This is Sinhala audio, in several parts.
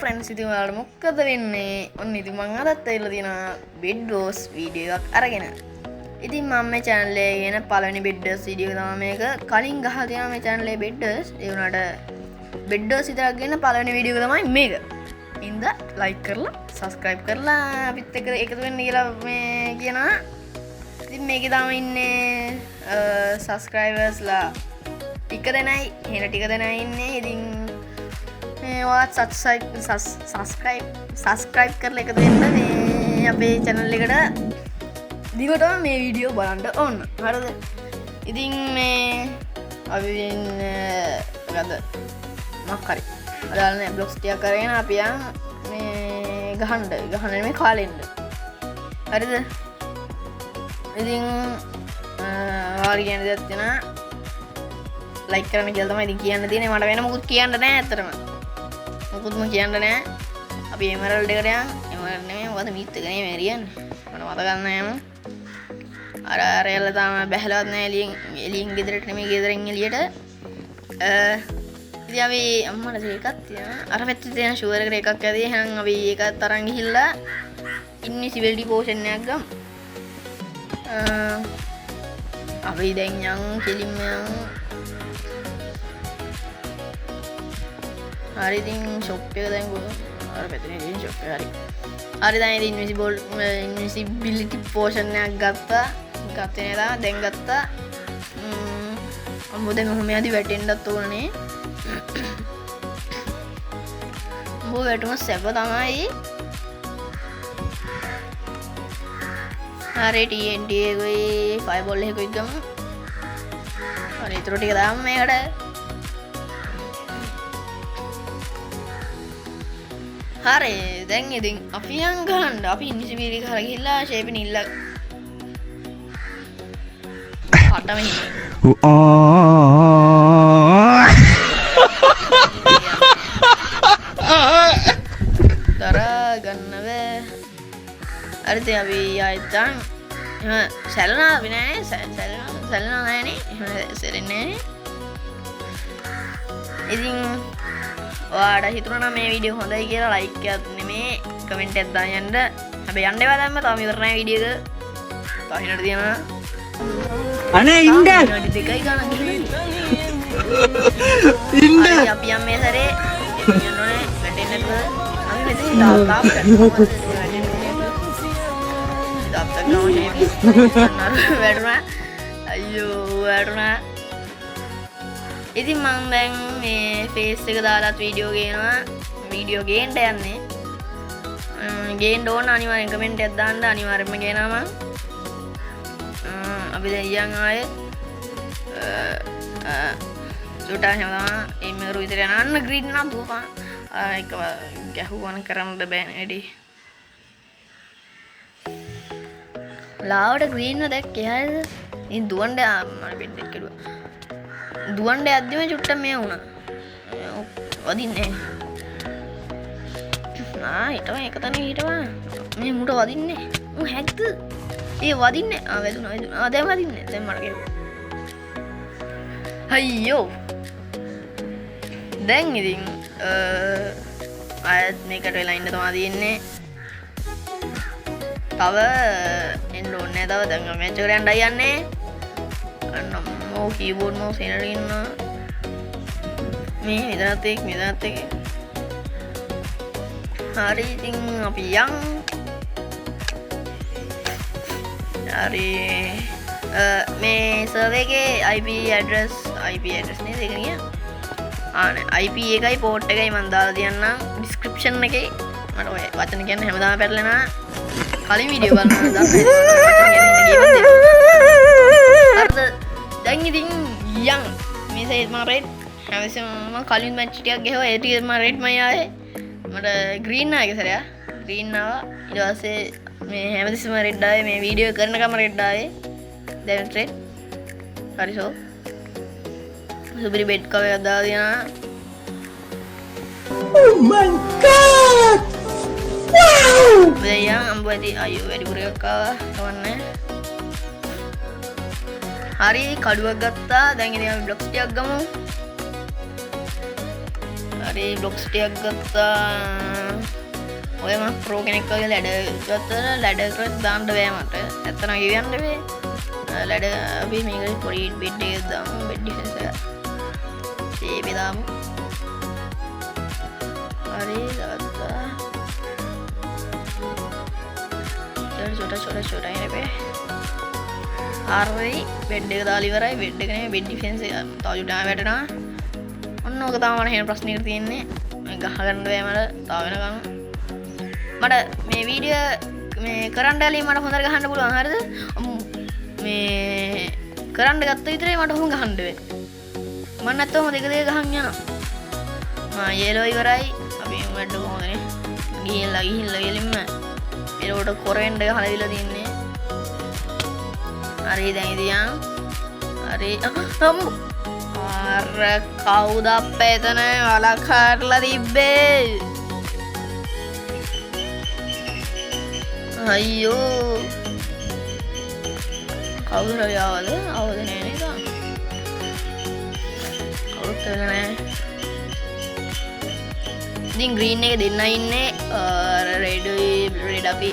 फ्रेंड्स ඉතින් ඔයාලට මොකද වෙන්නේ? ඔන්න ඉතින් මම අදත් ඇවිල්ලා තියෙනවා බෙඩ් වෝස් වීඩියෝ එකක් අරගෙන. ඉතින් මම මේ channel එකේ එන පළවෙනි බෙඩ් වෝස් වීඩියෝ එක තමයි මේක. කලින් ගහලා තියෙනවා මේ channel එකේ බෙඩ් වෝස්. ඒ වුණාට බෙඩ් වෝස් විතරක් ගෙන පළවෙනි වීඩියෝ එක තමයි මේක. ඉතින් ලයික් කරලා subscribe කරලා අපිත් එක්ක එකතු වෙන්න කියලා මේ කියනවා. ඉතින් මේකේ තමයි ඉන්නේ subscribers ලා ටික දෙනයි එහෙන ටික දෙනයි ඉන්නේ. ඉතින් මේවත් සබස්ක්‍රයිබ් කරලා එකතු වෙන්න මේ අපේ channel එකට දිගටම මේ වීඩියෝ බලන්න ඕන. හරිද? ඉතින් මේ අපි මොකද මොකක් හරි අදාළනේ බ්ලොග්ස් ටික කරගෙන අපි යන් මේ ගහන්න මේ කාලෙන්න. හරිද? ඉතින් ඔයාලා කියන දේත් තියෙනවා ලයික් කරන්න කියලා තමයි ඉතින් කියන්න තියෙන්නේ. මට වෙන මොකුත් කියන්න නැහැ ඇත්තටම. මොකුත්ම කියන්න නැහැ. අපි එමරල්ඩ් එකට යන්. එමරල්ඩ් නෙමෙයි මොකද මීත් එක නෙමෙයි රියන්නේ. මට මතක නැහැ මම. අර එල්ල තාම බැහැලවත් නැහැ එළියෙන් ගෙදරට නෙමෙයි ගෙදරින් එළියට. ඉතින් අපි අම්මට එකක් තියෙනවා. අර පැත්තේ තියෙන ෂුවර් එකට එකක් ඇදී එහෙනම් අපි ඒකත් අරන් ගිහිල්ලා ඉන්විසිබිලිටි පෝෂන් එකක් ගමු. අපි දැන් යන් කෙලින්ම යන් hari ඉතින් ෂොප් එක දැන් අර පැත්තේ ඉතින් ෂොප් එක හරි දැන් ඉතින් ඉන්විසිබිලිටි පෝෂන් එකක් ගත්තා. ගත්තේ නේද? දැන් ගත්තා. අම්මෝ දැන් ඔහොම යදි වැටෙන්නත් ඕනේ. අම්මෝ වැටුම සැප තමයි. හරි TNT එකයි ෆයිබෝල් එකයි ගමු. හරි ඊටු ටික දාමු මේකට. හරි දැන් ඉතින් අපි යන් ගහන්න. අපි ඉන්විසිබිලිටි කරලා ගිහලා ෂේපින් ඉල්ල අටම දරා ගන්න බෑ. හරි ඉතින් අපි ආයෙත් සැලනා අපි නෑ සැලනා නෑනේ. එහෙම සැලෙන්නේ නෑනේ. ඉතින් ඔයාලට හිතුණා නම් මේ වීඩියෝ හොඳයි කියලා ලයික් එකක් නෙමේ කමෙන්ට් එකක් දාන්න යන්න. හැබැයි යන්න එපා දැම්ම. තාම ඉවර නැහැ වීඩියෝ එක. තව හිනට තියෙනවා. අනේ ඉන්න. දෙකයි ගන්න ඉන්න. අපි යම් මේ සැරේ යන්න ඕනේ වැටෙන්න නැතුව. අපි මෙතන තාප් වැටුණා. අයියෝ වැටුණා. ඉතින් මම දැන් මේ ෆේස් එක දාලාත් වීඩියෝ ගේනවා. වීඩියෝ ගේන්න යන්නේ. ගේන්න ඕන අනිවාර්යෙන් කමෙන්ට් එකක් දාන්න. අනිවාර්යෙන්ම ගේනවා මම. අපි දැන් යන් ආයේ චුටා හැමදාම එimhe කරු විතර යනන්න ග්‍රීන් නම් දුපා. ඒක ගැහුවන කරන්න බෑනේ වැඩි. ලාවට ග්‍රීන්ව දැක්කේ හරිද? ඉතින් දුවන්න මම බෙඩ් එක කෙරුවා. දුවන්න යද්දිම චුට්ටක් මේ වුණා. වදින්නේ හිටවා එක තැන හිටවා. මේ මුට වදින්නේ. හැක්ද? ඒ වදින්නේ. වැදුනා. දැන් වදින්නේ. දැන් මට ගෙවුවා. අයියෝ. දැන් ඉතින් ආයෙත් මේකට වෙලා ඉන්න තමයි තියෙන්නේ. තව එන්න ඕනේ තව දැන් මැච් එකට යන්නයි යන්නේ. අන්නම්මෝ කීබෝඩ් මවුස් එනට ඉන්නවා. මේ මෙතනත් එක් හරි ඉතින් අපි යන්. හරි මේ සර්වර් එකේ IP address නේද ඒක නිය. IP එකයි port එකයි මම දාලා තියන්නම් description එකේ. මට ඔය වචන කියන්නේ හැමදාම පැටලෙනවා. කලින් වීඩියෝ බලන්න දාන්න. හරිද? දැන් ඉතින් යන් මේ සයිඩ් මම රෙඩ් හැමතිස්සෙම මම කලින් මැච් ටිකක් ගහුවා. ඒ ටිකේ මම රෙඩ් මම ආයේ මට ග්‍රීන් ආයේ සරයා ග්‍රීන් ආවා. ඊට පස්සේ මේ හැමතිස්සෙම රෙඩ් ආයේ මේ වීඩියෝ කරනකම රෙඩ් ආයේ. දැන් රෙඩ්. හරි සෝ. සුපිරි බෙඩ් කවර් එකක් දාලා තියනවා. Oh my god. Wow. දැන් අම්බුවේදී අයියෝ වැඩිපුර එකක් ආවා. කවන්නේ. හරි කඩුවක් ගත්තා. දැන් ඉතින් අපි බ්ලොක්ස් ටිකක් ගමු. හරි බ්ලොක්ස් ටිකක් ගත්තා. ඔය මම ප්‍රෝ කෙනෙක් වගේ ලැඩ ගත්තා. ලැඩ කරත් දාන්න බෑ මට. ඇත්තටම කියන්න බෑ. ලැඩ අපි මේක පොඩි බෙඩ් එකක් දාමු. බෙඩ් ඩිෆෙන්ස් එක. ඒ දාමු. හරි දාත්තා. छोटा ini पे හරි බෙඩ් එක දාලා ඉවරයි. බෙඩ් එක නෙමෙයි බෙඩ් ඩිෆෙන්ස් එක. තව ජුටා වැටෙනවා. ඔන්න ඕක තමයි මට හේන ප්‍රශ්නයකට තියෙන්නේ. මේ ගහ ගන්න බෑ මට තව වෙනකම්. මට මේ වීඩියෝ මේ කරන්න ඇලී මට හොඳට ගහන්න පුළුවන්. හරිද? මේ කරන්න ගත්ත විතරේ මට හොම ගහන්න වෙන්නේ. මම නැත්තම් දෙක දෙක ගහන් යනවා. යෙලෝ ඉවරයි. අපි වැඩ කොහොමදනේ? ගිහිල්ලා ගෙලින්ම එලෝට කොරෙන්ඩ ගහලා දීලා තින්නේ. හරි දැන් ඉතින් හරි අර කවුද අපේ එතන වලකාරලා තිබ්බේ? අයියෝ කවුද ආවද? ආවද නෑ නේද? කවුරුත් නෑ. ඉතින් ග්‍රීන් එක දෙන්න ඉන්නේ. රෙඩ් අපි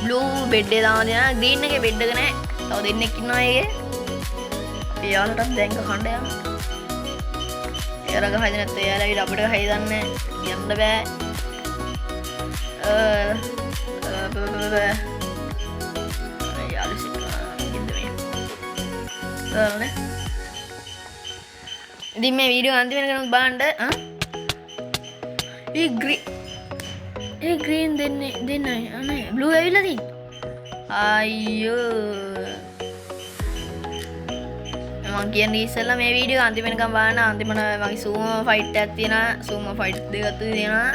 බ්ලූ බෙඩ් එකේ දාලා දෙනවා. ග්‍රීන් එකේ බෙඩ් එක නෑ. තව දෙන්නෙක් ඉන්නවා ඒකේ. අපි යාළුවටත් දැන් කහන්න යනවා. එයාලා ගහයිද නැත්නම් එයාලගේ අපිට ගහයි දන්නේ යන්න බෑ. යාළුවා සිටනවා. ඉතින් මේ වීඩියෝ අන්තිම වෙනකන් බලන්න. green දෙන්නයි අනේ blue ඇවිල්ලා තියෙන්නේ. අයියෝ මම කියන්නේ ඉස්සෙල්ලා මේ වීඩියෝ අන්තිම වෙනකම් බලන්න. අන්තිමට මගේ සූම ෆයිට් එකක් තියෙනවා. සූම ෆයිට් දෙකක් තියෙනවා.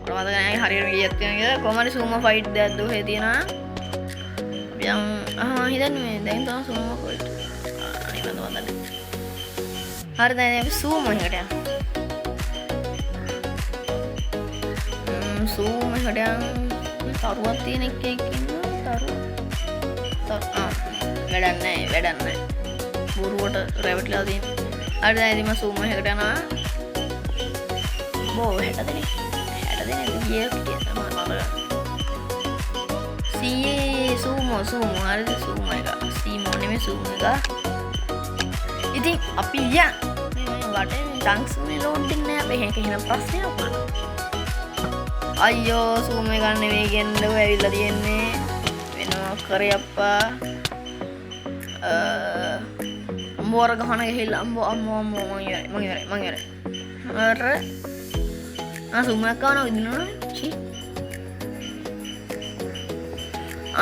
මට මතක නැහැ හරියට කීයක් තියෙනවද කියලා. කොහමද සූම ෆයිට් දෙකක් දුවේ තියෙනවා. හිතන්නේ මේ දැන් තමයි සූම ෆයිට්. අනේ මම හරි දැන් අපි සූම එකට යමු. සූම එකට යමු. තරුවක් තියෙන එකෙක් ඉන්නවා. වැඩක් නැහැ. බොරුවට රැවටිලා තියෙන. හරි දැන් ඉතින් මම සූම එකට යනවා. බෝ 60 දෙනෙක් ගියේ කියලා මම සීයේ සූමෝ හරිද? සූම එක සීමෝ නෙමෙයි සූම එක. ඉතින් අපි යන් මේ වටේ ඩන්ක්ස් මේ ලෝඩ් දෙන්නේ නැහැ. අපි එහෙනම් ප්‍රශ්නයක් වුණා. අයියෝ සූම එක ගන්න නෙවෙයි ගෙන්නව ඇවිල්ලා තියෙන්නේ. වෙනවා කරේ අප්පා. අම්මෝර ගහන ගිහිල්ලා අම්මෝ මං ඉවරයි. අර සූම එක ගන්න විදිනවා.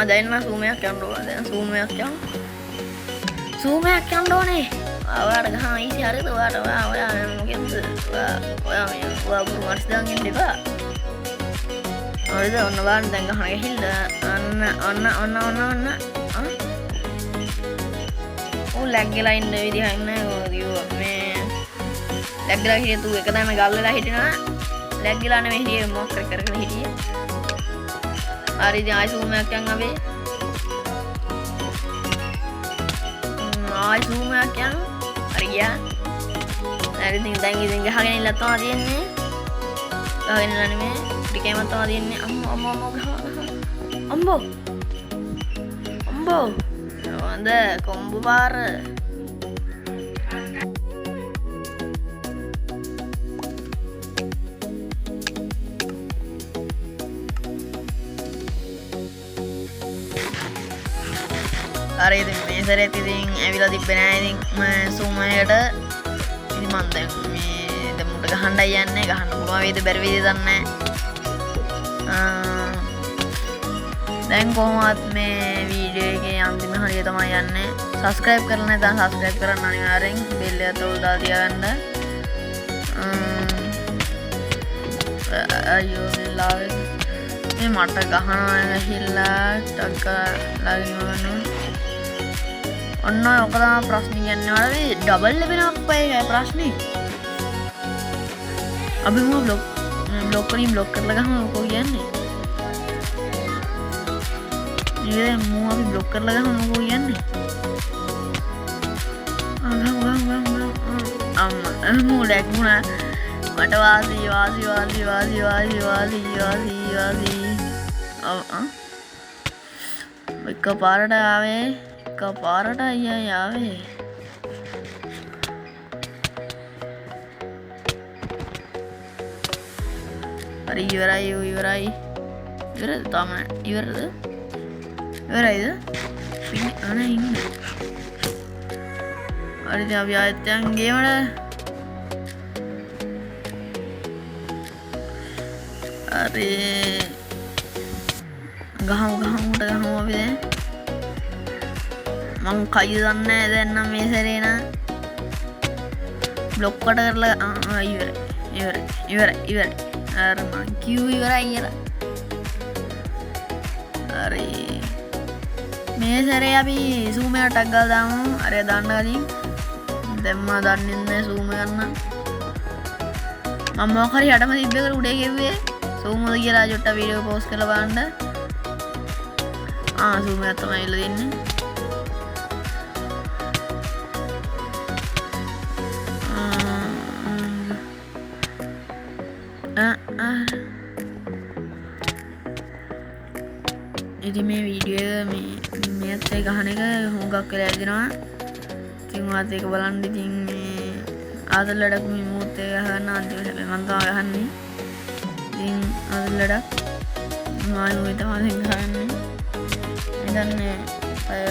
දැන් නම් සූමයක් යන්න ඕන. දැන් සූමයක් යන්න ඕනේ. ඔයාලට ගහන ඊසි හරිද? ඔයා මොකෙන්ද? ඔයා බුරු මාර්ස් දාන් ඉන්න එපා. හරිද? ඔන්න බලන්න දැන් ගහන ගිහිල්ලා ඔන්න. ලැග් ගලා ඉන්න විදිහ ඉන්නේ මේ ලැග් ගලා හිටිය තු එක තමයි ගල් වෙලා හිටිනවා. ලැග් ගලා නෙමෙයි හිටියේ මොකක් කරගෙන හිටියේ. හරි ඉතින් ආයි සූමයක් යන් අපි. ආයි සූමයක් යන්. හරි ගියා. හරි ඉතින් දැන් ගහගෙන ඉල්ල තමයි තියෙන්නේ. ගහගෙන ඉන්න නෙමෙයි. ටිකේම තමයි තියෙන්නේ. අම්මෝ ගහ. අම්බෝ. හොඳ කොම්බු පාර. හරි ඉතින් මේ සැරේත් ඉතින් ඇවිල්ලා තිබ්බේ නෑ. ඉතින් සූමයට ඉතින් මම දැන් මේ දෙමුට ගහන්නයි යන්නේ. ගහන්න පුළුවන් වේද බැරි වේද දන්නේ නෑ. දැන් කොහොමවත් මේ වීඩියෝ එකේ අන්තිම හරිය තමයි යන්නේ. සබ්ස්ක්‍රයිබ් කරලා නැත්නම් සබ්ස්ක්‍රයිබ් කරන්න අනිවාර්යෙන්. බෙල් එක තෝල් තියාගන්න. අයියෝ ලාවේ මේ මට ගහනවා ගහිල්ලා ටක් ලාගෙන ඔන්න ඔක තමයි ප්‍රශ්නේ කියන්නේ. වලදී ඩබල් ලැබෙනවා අපේ ප්‍රශ්නේ. අපි මොකද බ්ලොක් කරලා ගහම මොකෝ කියන්නේ? ये मुँह अभी ब्लॉक कर लगा हम लोगों यार नहीं मुँह लैग मुना මට වාසි එක පාරට ආවේ එක පාරට අයියා යාවේ හරි ඉවරයි තම ඉවරද ඉවරයිද අනේ ඉන්න හරි දැන් අපි ආයෙත් යන් ගේමට හරි ගහමු අපි දැන් මං කයි දන්නේ නැහැ දැන් නම් මේ සැරේ නම් බ්ලොක් කට කරලා ඉවරයි අර මං කිව්ව ඉවරයි කියලා හරි මේ සැරේ අපි zoom එකට ටක් ගාලා දාමු අර දාන්න කලින් දැන් මම දන්නේ නැහැ zoom ගන්න මම මොකක් හරි යටම තිබ්බේකට උඩේ ගෙව්වේ zoom එක කියලා ජොට්ට වීඩියෝ පෝස්ට් කරලා බලන්න zoom එක තමයි ඉල්ල දෙන්නේ ඉතින් මේ වීඩියෝ මේත් එක ගහන එක හුඟක් වෙලා ඇදිනවා ඉතින් ඔයාත් ඒක බලන්න ඉතින් මේ ආදර ලඩක් මේ මූත් එක ගහන්න අන්තිමට මම තමයි ගහන්නේ ඉතින් ආදර ලඩක් මාළු තමයි ගහන්නේ දැන් අය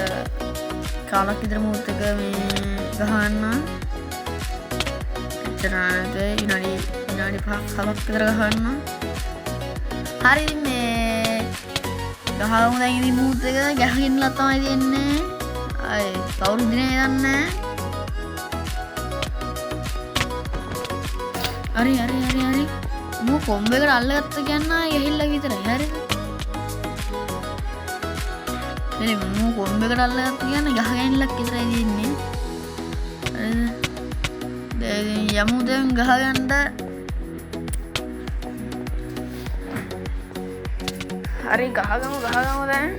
කාලක් විතර මූත් එක මේ ගහන්න එතරම්ද විනාඩි 5ක් විතර ගහන්න හරි මේ ගහමු දැන් ඉතින් මූත් එක ගහගෙනලා තමයි තියෙන්නේ අය කවුරුද නේ දන්නේ හරි මෝ කොම්බ එකට අල්ලගත්ත කියන්න ගහිල්ලා විතරයි හරිද එනේ මෝ කොම්බ එකට අල්ලගත්ත කියන්න ගහගෙනලක් විතරයි තියෙන්නේ හරිද දැන් යමු දැන් ගහගන්න හරි ගහගමු දැන්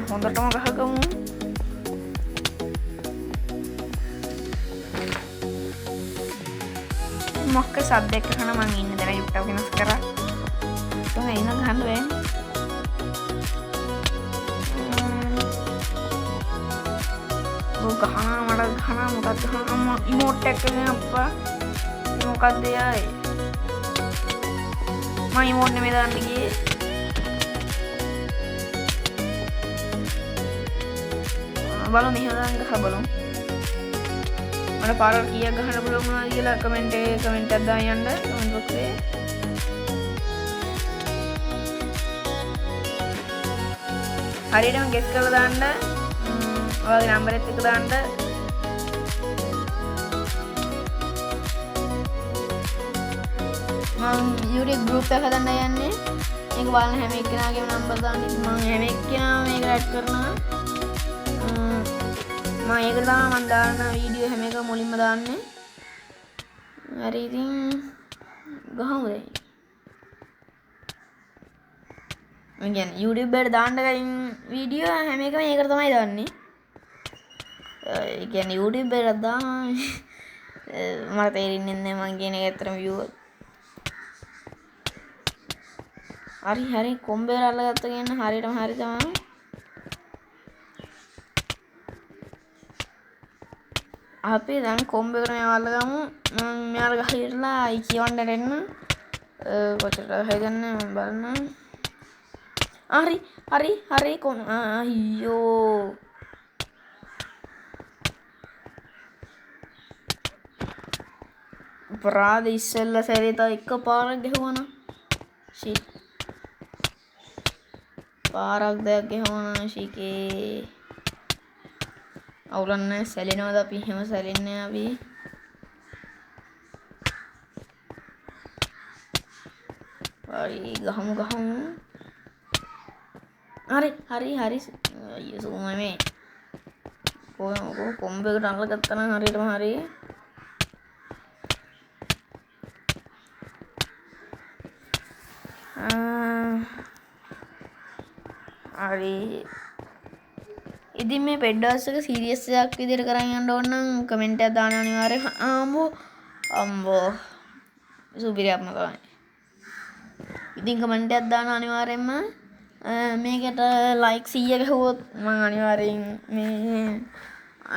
හොඳටම ගහගමු මොකක් සද්දයක් කරන මං ඉන්න දැන යුක්ටව වෙනස් කරා තෝ එන ගහන්න බෑ ගහනා මට ගහනා මොකක්ද ගහනා ඉමෝට් එකක් එකෙන් අප්පා මොකක්ද යයි මම ඉමෝට් නෙමෙයි දාන්න ගියේ බලමු මෙහෙම දාන්න ගහ බලමු මට පාරක් කීයක් ගහන්න පුළුවන් වුණාද කියලා කමෙන්ට් එකක් දාන්න යන්න කමෙන්ට් බොක්ස් එකේ හරියටම ගෙස් කරලා දාන්න ඔයාගේ නම්බර් එක දාන්න මම YouTube group එක හදන්න යන්නේ මේක බලන හැම එක්කෙනාගේම නම්බර් දාන්න මම හැම එක්කෙනාම මේකට ඇඩ් කරනවා මම ඒක තමයි මම දාන වීඩියෝ හැම එකම මුලින්ම දාන්නේ හරි ඉතින් ගහමු දැන් මම කියන්නේ YouTube එකට දාන්න කලින් වීඩියෝ හැම එකම ඒකට තමයි දාන්නේ ඒ කියන්නේ YouTube එකට දාන මට තේරෙන්නේ නැහැ මම කියන එක ඇත්තටම view හරි කොම්බේ අල්ලගත්ත කියන හරියටම හරි තමයි අපි දැන් කොම්බේකට මේ අල්ලගමු මම මෙයාලා ගහලා අයි කියවන්න දෙන්න කොච්චර හදන්නේ මම බලන්න හරි කොන් අයියෝ අපරාධ ඉස්සෙල්ලා සැරේ තව එක පාරක් ගැහුවනම් shit පාරක් දෙයක් ගැහුවනම් ශිකේ අවුලන්නේ සැලෙනවද අපි එහෙම සැලෙන්නේ අපි හරි ගහමු හරි අයියෝ සුමයි මේ කොම්බේකට අල්ලගත්තා නම් හරියටම හරි හරි ඉතින් මේ පෙඩ්ඩාස් එක සීරියස් එකක් විදිහට කරන් යන්න ඕන නම් කමෙන්ට් එකක් දාන්න අනිවාර්යයෙන් අම්බෝ සුපිරියක්ම තමයි. ඉතින් කමෙන්ට් එකක් දාන්න අනිවාර්යෙන්ම. මේකට ලයික් 100 ගහුවොත් මම අනිවාර්යෙන් මේ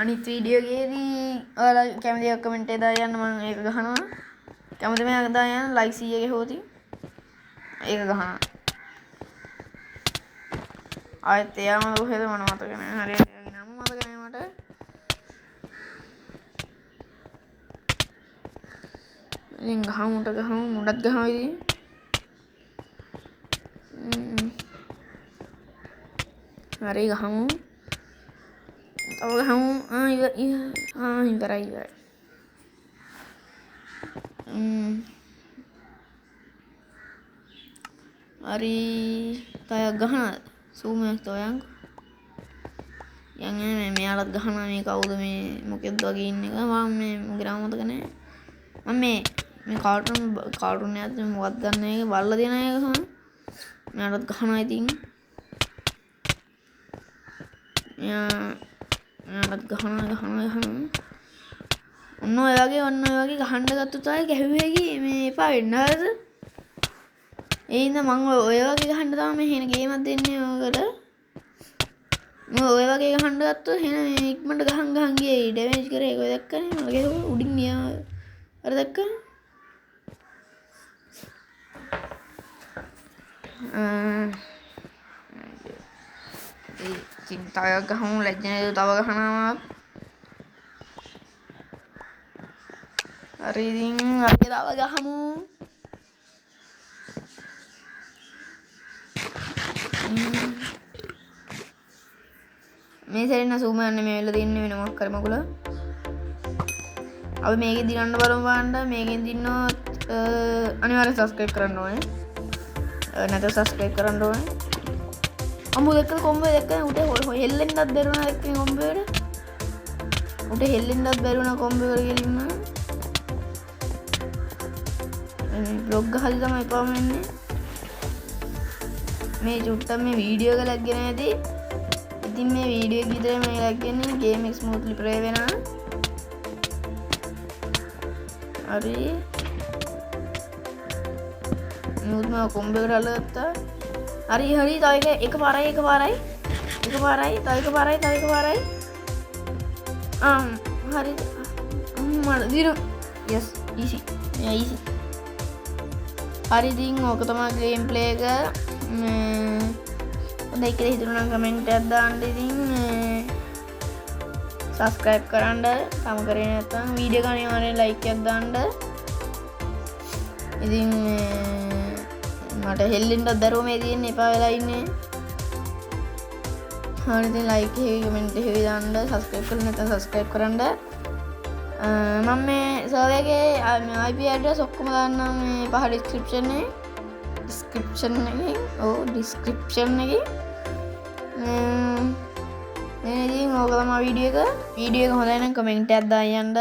අනිත් වීඩියෝ එකේදී ඔයාලා කැමති කමෙන්ට් එක දාලා යන්න මම ඒක ගහනවා. කැමති මේක දාලා යන්න ලයික් 100 ගහුවොත් ඒක ගහනවා. ආයෙත් එයාම කොහෙද මම මතක නැහැ. හරියට එයාගේ නම මතක නැහැ මට. ඉතින් ගහමු මුඩත් ගහමු ඉතින්. හරි ගහමු. තව ගහමු. ඉවරයි. හරි තයක් ගහනද? සූම් එකක් තෝයන්කෝ. යන්නේ මෙයාලත් ගහනවා මේ කවුද මේ මොකෙද්ද වගේ ඉන්න එක මම මේ මගේ නම මතක නැහැ. මම මේ කාටුන් එකක් මොකක්ද ගන්න එක බල්ලා දෙන එක තමයි. මෙයාලත් ගහනවා ඉතින්. මෙයාලත් ගහනවා. ඔන්න ඔය වගේ ගහන්න ගත්තොත් ආයේ ගැහුවේකි මේ එපා වෙන්න හරිද? ඒ හින්දා මම ඔය වගේ ගහන්න තමයි මේሄන ගේමක් දෙන්නේ ඔයකට. මම ඔය වගේ ගහන්න ගත්තොත් එහෙනම් මේ ඉක්මනට ගහන් ගියේ ඩැමේජ් කරේ ඒක දැක්කනේ මම ගැහුවා උඩින් ගියා. අර දැක්කනේ? ඉතින් තව ගහමු ලැජ්ජනේ තව ගහනවා. හරි ඉතින් අපි තව ගහමු. මේ සැරේ සූම යන්නේ මේ වෙලාව දින්නේ වෙන මොකක් කර මගුල. අපි මේකෙන් දිනන්න බලන්න. මේකෙන් දින්නොත් අනිවාර්යෙන් සබ්ස්ක්‍රයිබ් කරන්න ඕනේ. නැත්නම් සබ්ස්ක්‍රයිබ් කරන්න ඕනේ. අම්මෝ දෙක කොම්බේ දෙක උඩ හෙල්ලෙන්නත් බැරුණා එක්ක කොම්බේට. උඩ හෙල්ලෙන්නත් බැරුණා කොම්බේ වල ගෙලින්න. මේ බ්ලොග් ගහලා තමයි පාම වෙන්නේ. මේ චුට්ටක් මේ වීඩියෝ එක ලැග්ගෙන නැති. ඉතින් මේ වීඩියෝ එක විතරයි මේ ලැග්ගන්නේ ගේම් එක ස්මූත්ලි ප්ලේ වෙනවා. හරි. නුත් මම කොම්බේකට අල්ලගත්තා. හරි තව එකපාරයි. හරි. මට දිනු. yes easy. easy. හරි ඉතින් ඕක තමයි ගේම් ප්ලේ එක. හොඳයි කියලා හිතුණා නම් කමෙන්ට් එකක් දාන්න. ඉතින් සබ්ස්ක්‍රයිබ් කරන්න. තම කරේ නැත්නම් වීඩියෝ එක අනිවාර්යෙන් ලයික් එකක් දාන්න. ඉතින් මට හෙල්ලෙන්නත් දරුව මේ තියෙන්නේ එපා වෙලා ඉන්නේ. හරි ඉතින් ලයික් එකේ කමෙන්ට් එකේ දාන්න. සබ්ස්ක්‍රයිබ් කරලා නැත්නම් සබ්ස්ක්‍රයිබ් කරන්න. මම මේ සර්වර් එකේ IP address ඔක්කොම දාන්නම් මේ පහ description එකේ. description එකේ. මේ ඉතින් ඕක තමයි වීඩියෝ එක. වීඩියෝ එක හොඳයි නම් කමෙන්ට් එකක් දාන්න යන්න.